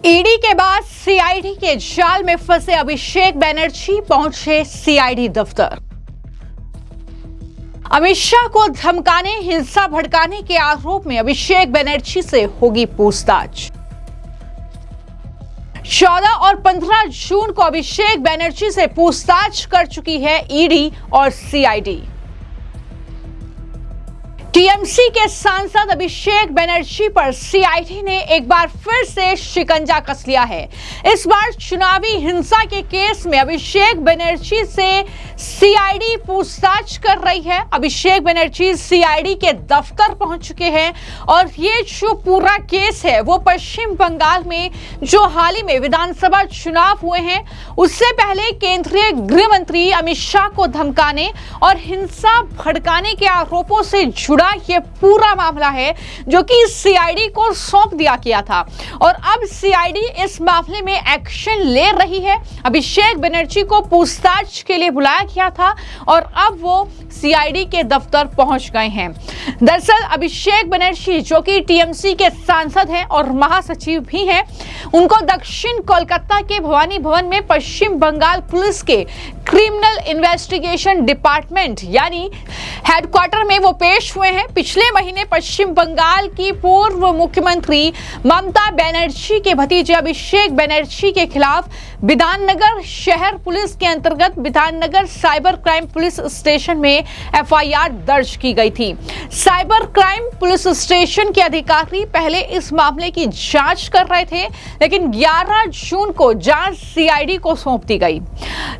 ED के बाद CID के जाल में फंसे अभिषेक बनर्जी पहुंचे सीआईडी दफ्तर। अमित शाह को धमकाने, हिंसा भड़काने के आरोप में अभिषेक बनर्जी से होगी पूछताछ। 14 और 15 जून को अभिषेक बनर्जी से पूछताछ कर चुकी है ईडी और सीआईडी। टीएमसी के सांसद अभिषेक बनर्जी पर सीआईडी ने एक बार फिर से शिकंजा कस लिया है। इस बार चुनावी हिंसा के केस में अभिषेक बनर्जी से सीआईडी पूछताछ कर रही है। अभिषेक बनर्जी सीआईडी के दफ्तर पहुंच चुके हैं और ये जो पूरा केस है वो पश्चिम बंगाल में जो हाल ही में विधानसभा चुनाव हुए हैं उससे पहले केंद्रीय गृह मंत्री अमित शाह को धमकाने और हिंसा भड़काने के आरोपों से जुड़ा ये पूरा मामला है जो कि सीआईडी को सौंप दिया गया था और अब सीआईडी इस मामले में एक्शन ले रही है। अभिषेक बनर्जी को पूछताछ के लिए बुलाया गया था और अब वो सीआईडी के दफ्तर पहुंच गए हैं। दरअसल अभिषेक बनर्जी जो कि टीएमसी के सांसद हैं और महासचिव भी हैं, उनको दक्षिण कोलकाता के भवानी भवन में पश्चिम बंगाल पुलिस के क्रिमिनल इन्वेस्टिगेशन डिपार्टमेंट यानी हेडक्वार्टर में वो पेश हुए हैं। पिछले महीने पश्चिम बंगाल की पूर्व मुख्यमंत्री ममता बनर्जी के भतीजे अभिषेक बनर्जी के खिलाफ विधाननगर शहर पुलिस के अंतर्गत Bidhannagar cyber crime police station में एफआईआर दर्ज की गई थी। साइबर क्राइम पुलिस स्टेशन के अधिकारी पहले इस मामले की जांच कर रहे थे, लेकिन 11 जून को जांच सीआईडी को सौंप दी गई।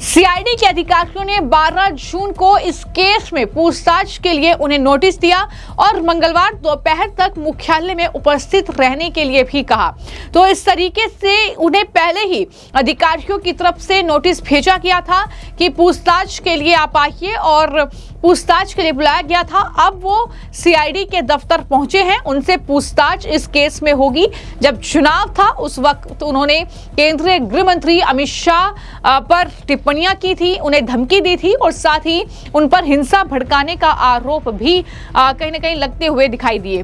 सीआईडी के अधिकारियों ने 12 जून को इस केस में पूछताछ के लिए उन्हें नोटिस दिया और मंगलवार दोपहर तक मुख्यालय में उपस्थित रहने के लिए भी कहा। तो इस तरीके से उन्हें पहले ही अधिकारियों की तरफ से नोटिस भेजा गया था कि पूछताछ के लिए आप आइए और पूछताछ के लिए बुलाया गया था। अब वो सीआईडी के दफ्तर पहुंचे हैं, उनसे पूछताछ इस केस में होगी। जब चुनाव था उस वक्त उन्होंने केंद्रीय गृह मंत्री अमित शाह पर टिप्पणियां की थी, उन्हें धमकी दी थी और साथ ही उन पर हिंसा भड़काने का आरोप भी कहीं ना कहीं लगते हुए दिखाई दिए।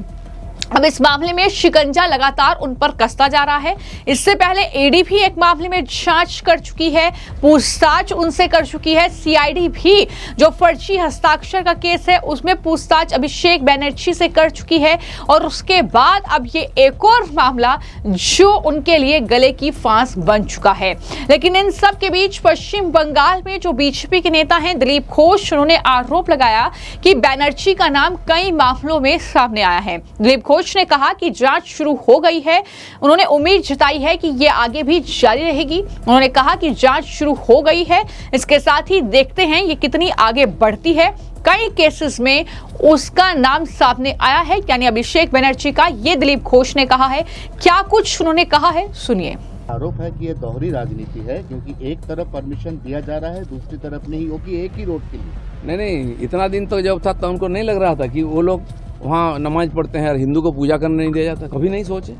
अब इस मामले में शिकंजा लगातार उन पर कसता जा रहा है। इससे पहले ईडी भी एक मामले में जांच कर चुकी है, पूछताछ उनसे कर चुकी है। सीआईडी भी जो फर्जी हस्ताक्षर का केस है उसमें पूछताछ अभिषेक बनर्जी से कर चुकी है और उसके बाद अब ये एक और मामला जो उनके लिए गले की फांस बन चुका है। लेकिन इन सब के बीच पश्चिम बंगाल में जो बीजेपी के नेता हैं दिलीप घोष, उन्होंने आरोप लगाया कि बनर्जी का नाम कई मामलों में सामने आया है। दिलीप घोष ने कहा कि जांच शुरू हो गई है। उन्होंने उम्मीद जताई है कि ये आगे भी जारी रहेगी। उन्होंने कहा कि जांच शुरू हो गई है, इसके साथ ही देखते हैं ये कितनी आगे बढ़ती है। कई केसेस में उसका नाम सामने आया है यानी अभिषेक बनर्जी का। ये दिलीप घोष ने कहा है। क्या कुछ उन्होंने कहा है, सुनिए। आरोप है कि ये दोहरी राजनीति है क्योंकि एक तरफ परमिशन दिया जा रहा है, दूसरी तरफ नहीं, वो कि एक ही रोड के लिए। नहीं, इतना दिन तो जब था तो उनको नहीं लग रहा था कि वो लोग वहाँ नमाज पढ़ते हैं और हिंदू को पूजा करने नहीं दिया जाता। कभी नहीं सोचे,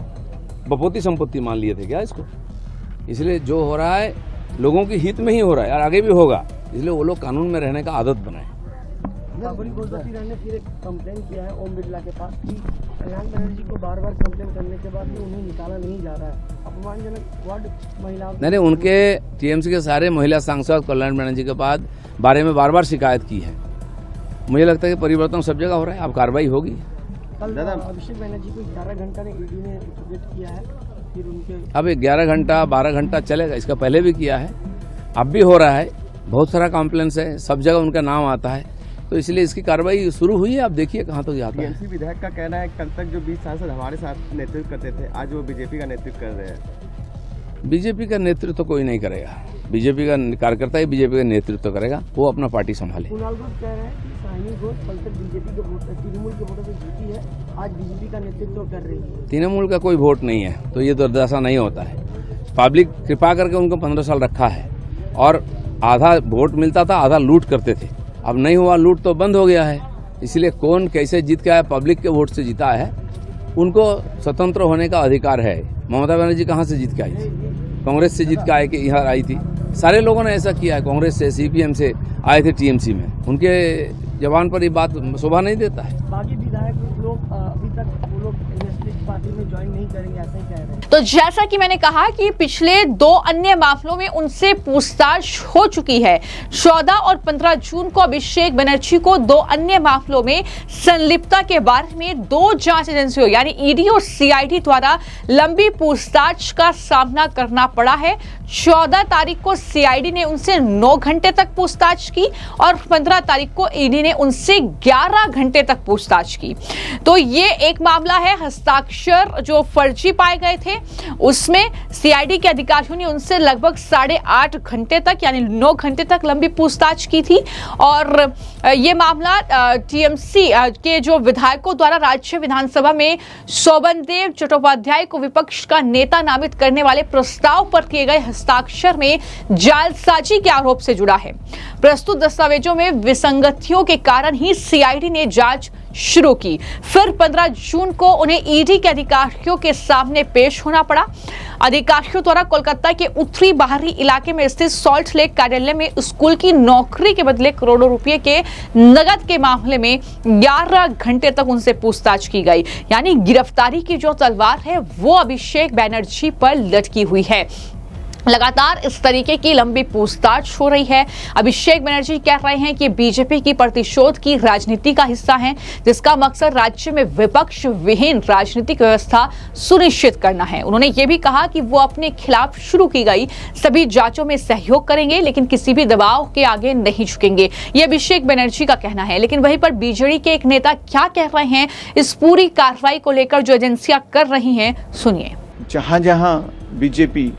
बपोती संपत्ति मान लिए थे क्या इसको। इसलिए जो हो रहा है लोगों के हित में ही हो रहा है और आगे भी होगा, इसलिए वो लोग कानून में रहने का आदत बनाए। फिर एक कंप्लेन किया है ओम बिरला के पास कि कल्याण बनर्जी को बार-बार कंप्लेन करने के बाद भी उन्हें निकाला नहीं जा रहा है। अपमानजनक वार्ड महिलाओं नहीं, उनके टीएमसी के सारे महिला सांसद कल्याण बनर्जी के बारे में बार बार शिकायत की है। मुझे लगता है कि परिवर्तन सब जगह हो रहा है, अब कार्रवाई होगी। कल अभिषेक बनर्जी को 11 घंटा ने ईडी ने इंटरोगेट किया है, फिर उनके अब 11 घंटा 12 घंटा चलेगा, इसका पहले भी किया है, अब भी हो रहा है। बहुत सारा कॉम्प्लेंस है, सब जगह उनका नाम आता है, तो इसलिए इसकी कार्रवाई शुरू हुई है। आप देखिए कहाँ तक जाता है। टीएमसी विधायक का कहना है कल तक जो 20 सांसद हमारे साथ नेतृत्व करते थे आज वो बीजेपी का नेतृत्व कर रहे हैं। बीजेपी का नेतृत्व तो कोई नहीं करेगा, बीजेपी का कार्यकर्ता ही बीजेपी का नेतृत्व करेगा, वो अपना पार्टी संभाले। कुणाल घोष कह रहे हैं कि साहिनी घोष कल तक बीजेपी के वोट तृणमूल के वोटों से जीती है, आज बीजेपी का नेतृत्व कर रही है। तृणमूल का कोई वोट नहीं है तो ये दुर्दशा नहीं होता है। पब्लिक कृपा करके उनको 15 साल रखा है और आधा वोट मिलता था, आधा लूट करते थे। अब नहीं हुआ, लूट तो बंद हो गया है। इसलिए कौन कैसे जीत के आया, पब्लिक के वोट से जीता है, उनको स्वतंत्र होने का अधिकार है। ममता बनर्जी कहाँ से जीत के आई थी? कांग्रेस से जीत के आए कि यहाँ आई थी। सारे लोगों ने ऐसा किया है, कांग्रेस से, सीपीएम से आए थे टीएमसी में। उनके जवान पर ये बात शोभा नहीं देता है। बाकी विधायक लोग अभी तक वो लोग पार्टी में ज्वाइन नहीं करेंगे, ऐसा ही कह रहे हैं। तो जैसा कि मैंने कहा कि पिछले 2 अन्य मामलों में उनसे पूछताछ हो चुकी है। 14 और 15 जून को अभिषेक बनर्जी को 2 अन्य मामलों में संलिप्तता के बारे में 2 जांच एजेंसियों यानी ईडी और सीआईडी द्वारा लंबी पूछताछ का सामना करना पड़ा है। 14 तारीख को सीआईडी ने उनसे 9 घंटे तक पूछताछ की और 15 तारीख को ईडी ने उनसे 11 घंटे तक पूछताछ की। तो ये एक मामला है, हस्ताक्षर जो फर्जी पाए गए थे उसमें सीआईडी के अधिकारियों ने उनसे लगभग 8.5 घंटे तक यानी 9 घंटे तक लंबी पूछताछ की थी। और ये मामला टीएमसी के जो विधायकों द्वारा राज्य विधानसभा में शोभनदेव चट्टोपाध्याय को विपक्ष का नेता नामित करने वाले प्रस्ताव पर किए गए हस्ताक्षर में जालसाजी के आरोप से जुड़ा है। प्रस्तुत दस्तावेजों में विसंगतियों के कारण ही सीआईडी ने जांच शुरू की। फिर 15 जून को उन्हें ईडी के अधिकारियों के सामने पेश होना पड़ा। अधिकारियों द्वारा कोलकाता के उत्तरी बाहरी इलाके में स्थित सॉल्ट लेक कार्यालय में स्कूल की नौकरी के बदले करोड़ों रुपए के नगद के मामले में 11 घंटे तक उनसे पूछताछ की गई। यानी गिरफ्तारी की जो तलवार है वो अभिषेक बनर्जी पर लटकी हुई है। लगातार इस तरीके की लंबी पूछताछ हो रही है। अभिषेक बनर्जी कह रहे हैं कि बीजेपी की प्रतिशोध की राजनीति का हिस्सा है, जिसका मकसद राज्य में विपक्ष विहीन राजनीतिक व्यवस्था सुनिश्चित करना है। उन्होंने ये भी कहा कि वो अपने खिलाफ शुरू की गई सभी जांचों में सहयोग करेंगे, लेकिन किसी भी दबाव के आगे नहीं झुकेंगे। ये अभिषेक बनर्जी का कहना है। लेकिन वहीं पर बीजेडी के एक नेता क्या कह रहे हैं इस पूरी कार्रवाई को लेकर जो एजेंसियां कर रही हैं, सुनिए। जहां जहां बीजेपी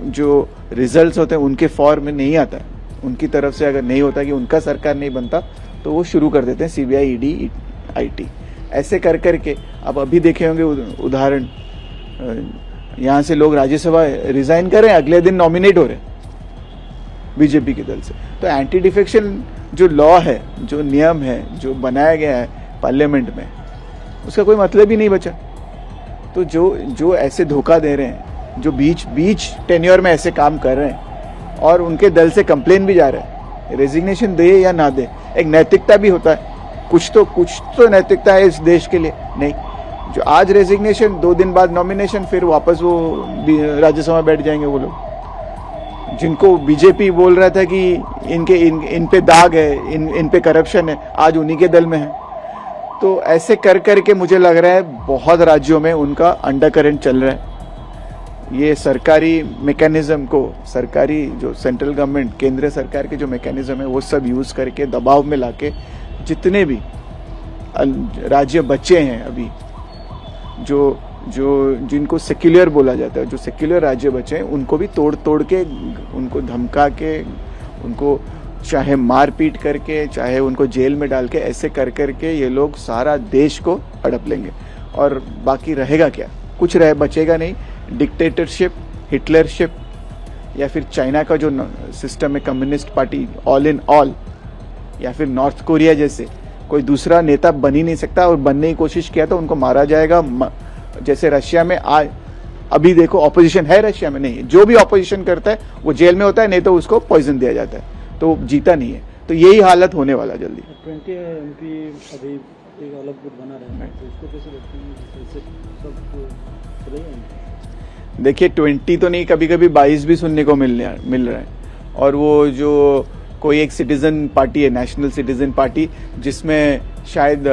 जो रिजल्ट्स होते हैं उनके फॉर्म में नहीं आता है, उनकी तरफ से अगर नहीं होता कि उनका सरकार नहीं बनता तो वो शुरू कर देते हैं सीबीआई, ईडी, आईटी, ऐसे कर करके। अब अभी देखे होंगे उदाहरण, यहाँ से लोग राज्यसभा रिजाइन कर रहे हैं, अगले दिन नॉमिनेट हो रहे हैं बीजेपी के दल से। तो एंटी डिफेक्शन जो लॉ है, जो नियम है, जो बनाया गया है पार्लियामेंट में, उसका कोई मतलब ही नहीं बचा। तो जो ऐसे धोखा दे रहे हैं, जो बीच टेन्योर में ऐसे काम कर रहे हैं और उनके दल से कंप्लेन भी जा रहा है, रेजिग्नेशन दे या ना दे, एक नैतिकता भी होता है, कुछ तो नैतिकता है इस देश के लिए। नहीं, जो आज रेजिग्नेशन, 2 दिन बाद नॉमिनेशन, फिर वापस वो राज्यसभा बैठ जाएंगे वो लोग जिनको बीजेपी बोल रहा था कि इन पे दाग है, इन पे करप्शन है, आज उन्हीं के दल में है। तो ऐसे कर करके मुझे लग रहा है बहुत राज्यों में उनका अंडरकरेंट चल रहा है। ये सरकारी मैकेनिज्म को, सरकारी जो सेंट्रल गवर्नमेंट, केंद्र सरकार के जो मैकेनिज्म है वो सब यूज करके दबाव में लाके जितने भी राज्य बचे हैं अभी, जो जिनको सेक्युलर बोला जाता है, जो सेक्युलर राज्य बचे हैं, उनको भी तोड़ के, उनको धमका के, उनको चाहे मारपीट करके, चाहे उनको जेल में डाल के, ऐसे कर करके ये लोग सारा देश को हड़प लेंगे। और बाकी रहेगा क्या? कुछ बचेगा नहीं। डिक्टेटरशिप, हिटलरशिप, या फिर चाइना का जो सिस्टम है, communist party, all in all, या फिर नॉर्थ कोरिया जैसे कोई दूसरा नेता बन ही नहीं सकता। और बनने की कोशिश किया तो उनको मारा जाएगा। जैसे रशिया में आज अभी देखो, ऑपोजिशन है रशिया में, नहीं, जो भी ऑपोजिशन करता है वो जेल में होता है, नहीं तो उसको पॉइजन दिया जाता है, तो जीता नहीं है। तो यही हालत होने वाला जल्दी। 20 MP अभी एक अलग गुट बना रहे हैं, तो इसको कैसे देखते हैं? सब रही है। देखिए, 20 तो नहीं, कभी कभी 22 भी सुनने को मिल रहा है। और वो जो कोई एक सिटीजन पार्टी है, नेशनल सिटीजन पार्टी, जिसमें शायद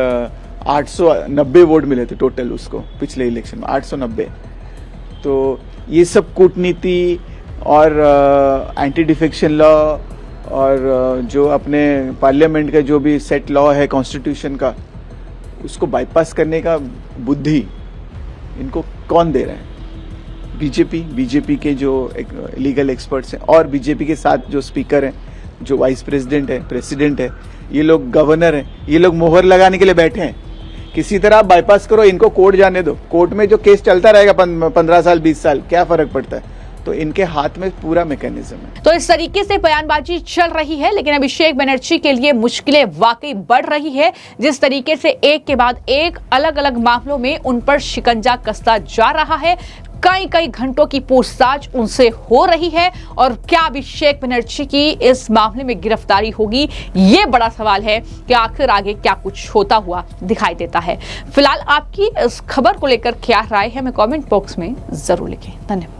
890 वोट मिले थे टोटल उसको पिछले इलेक्शन में, 890। तो ये सब कूटनीति और एंटी डिफेक्शन लॉ और जो अपने पार्लियामेंट का जो भी सेट लॉ है कॉन्स्टिट्यूशन का, उसको बाईपास करने का बुद्धि इनको कौन दे रहा है? बीजेपी के जो लीगल एक्सपर्ट्स हैं और बीजेपी के साथ जो स्पीकर हैं, जो वाइस प्रेसिडेंट है, ये लोग गवर्नर हैं, ये लोग मोहर लगाने के लिए बैठे हैं। किसी तरह आप बाईपास करो, इनको कोर्ट जाने दो, कोर्ट में जो केस चलता रहेगा 15 साल 20 साल, क्या फर्क पड़ता है? तो इनके हाथ में पूरा मैकेनिज्म है। तो इस तरीके से बयानबाजी चल रही है, लेकिन अभिषेक बनर्जी के लिए मुश्किलें वाकई बढ़ रही है। जिस तरीके से एक के बाद एक अलग अलग मामलों में उन पर शिकंजा कसता जा रहा है, कई घंटों की पूछताछ उनसे हो रही है और क्या अभिषेक बनर्जी की इस मामले में गिरफ्तारी होगी, ये बड़ा सवाल है कि आखिर आगे क्या कुछ होता हुआ दिखाई देता है। फिलहाल आपकी इस खबर को लेकर क्या राय है, हमें कमेंट बॉक्स में जरूर लिखें। धन्यवाद।